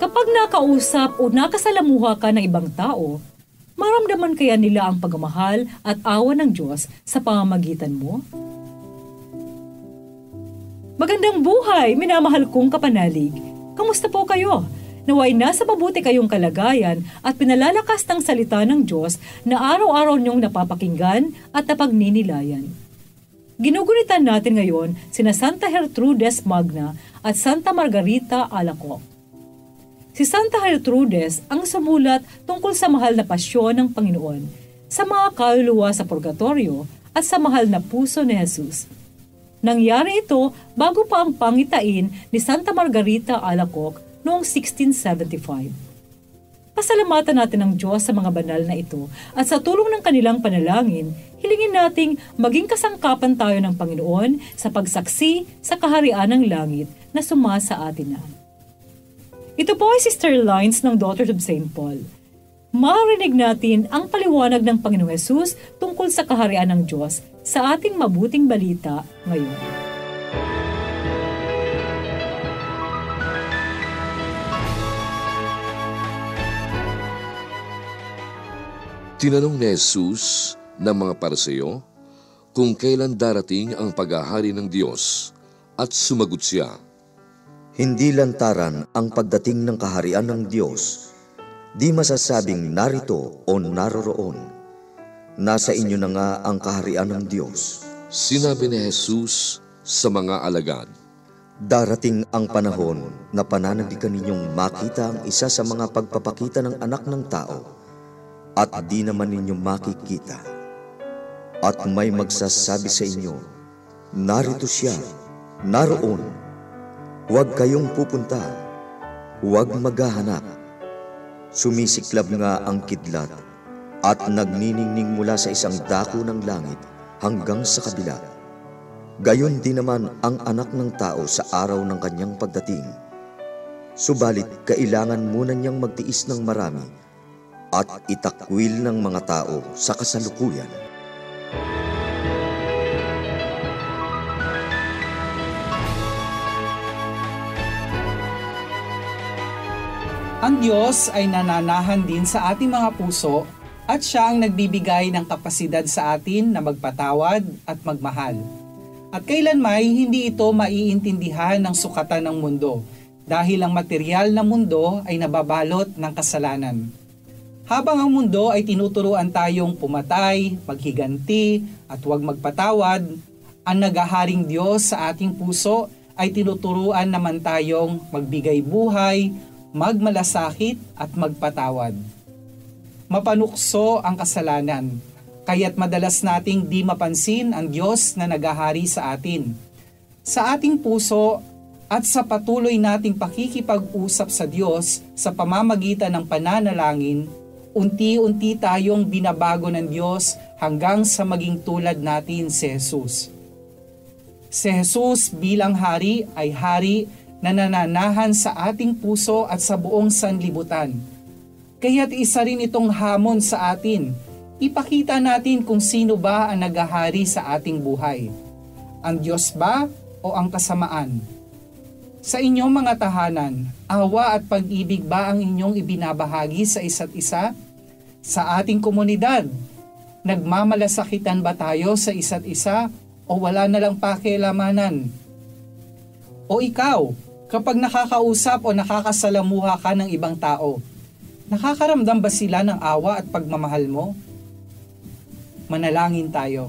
Kapag nakausap o nakasalamuha ka ng ibang tao, maramdaman kaya nila ang pagmamahal at awa ng Diyos sa pamamagitan mo? Magandang buhay, minamahal kong kapanalig. Kamusta po kayo? Naway nasa mabuti kayong kalagayan at pinalalakas ng salita ng Diyos na araw-araw niyong napapakinggan at napagninilayan. Ginugunitan natin ngayon sina Santa Gertrudes Magna at Santa Margarita Alacoque. Si Santa Gertrudes ang sumulat tungkol sa mahal na pasyon ng Panginoon, sa mga kaluluwa sa purgatorio at sa mahal na puso ni Jesus. Nangyari ito bago pa ang pangitain ni Santa Margarita Alacoque noong 1675. Pasalamatan natin ang Diyos sa mga banal na ito at sa tulong ng kanilang panalangin, hilingin nating maging kasangkapan tayo ng Panginoon sa pagsaksi sa kaharian ng langit na sumasa atin na. Ito po ay Sister Lines ng Daughters of St. Paul. Marinig natin ang paliwanag ng Panginoong Hesus tungkol sa kaharian ng Diyos sa ating mabuting balita ngayon. Tinanong ni Jesus ng mga Pariseo kung kailan darating ang paghahari ng Diyos at sumagot siya, "Hindi lantaran ang pagdating ng kaharian ng Diyos. Di masasabing narito o naroroon. Nasa inyo na nga ang kaharian ng Diyos." Sinabi ni Jesus sa mga alagad, "Darating ang panahon na pananabikan ninyong makita ang isa sa mga pagpapakita ng Anak ng Tao, at di naman ninyo makikita. At may magsasabi sa inyo, narito siya, naroon. Huwag kayong pupunta, huwag maghahanap." Sumisiklab nga ang kidlat at nagniningning mula sa isang dako ng langit hanggang sa kabila. Gayon din naman ang Anak ng Tao sa araw ng kanyang pagdating. Subalit kailangan muna niyang magtiis ng marami at itakwil ng mga tao sa kasalukuyan. Ang Diyos ay nananahan din sa ating mga puso at Siya ang nagbibigay ng kapasidad sa atin na magpatawad at magmahal. At kailanmay hindi ito maiintindihan ng sukatan ng mundo dahil ang material na mundo ay nababalot ng kasalanan. Habang ang mundo ay tinuturuan tayong pumatay, maghiganti, at huwag magpatawad, ang naghaharing Diyos sa ating puso ay tinuturuan naman tayong magbigay buhay, magmalasakit, at magpatawad. Mapanukso ang kasalanan, kaya't madalas nating di mapansin ang Diyos na naghahari sa atin. Sa ating puso at sa patuloy nating pakikipag-usap sa Diyos sa pamamagitan ng pananalangin, unti-unti tayong binabago ng Diyos hanggang sa maging tulad natin si Jesus. Si Jesus bilang hari ay hari na nananahan sa ating puso at sa buong sanlibutan. Kaya't isa rin itong hamon sa atin. Ipakita natin kung sino ba ang naghahari sa ating buhay. Ang Diyos ba o ang kasamaan? Sa inyong mga tahanan, awa at pag-ibig ba ang inyong ibinabahagi sa isa't isa? Sa ating komunidad, nagmamalasakitan ba tayo sa isa't isa o wala na lang pakialamanan? O ikaw, kapag nakakausap o nakakasalamuha ka ng ibang tao, nakakaramdam ba sila ng awa at pagmamahal mo? Manalangin tayo.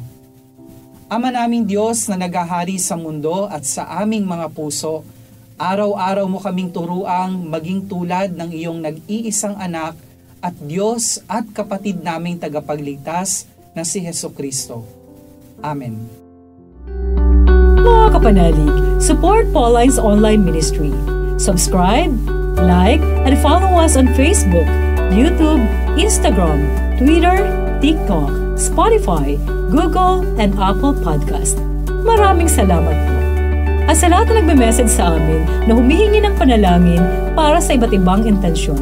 Ama naming Diyos na naghahari sa mundo at sa aming mga puso, araw-araw mo kaming turuang maging tulad ng iyong nag-iisang anak at Diyos at kapatid naming tagapagligtas na si Hesukristo. Amen. Mga kapanalig, support Pauline's online ministry. Subscribe, like, and follow us on Facebook, YouTube, Instagram, Twitter, TikTok, Spotify, Google, and Apple Podcast. Maraming salamat po. At sa lahat na nagme-message sa amin na humihingi ng panalangin para sa iba't ibang intensyon,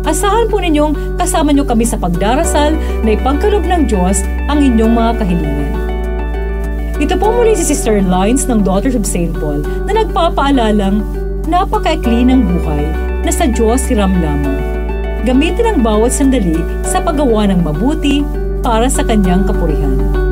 asahan po ninyong kasama nyo kami sa pagdarasal na ipagkaloob ng Diyos ang inyong mga kahilingan. Ito po muli si Sister Lines ng Daughters of St. Paul na nagpapaalalang napakaikli ng buhay na sa Diyos hiram lamang. Gamitin ang bawat sandali sa paggawa ng mabuti para sa Kanyang kapurihan.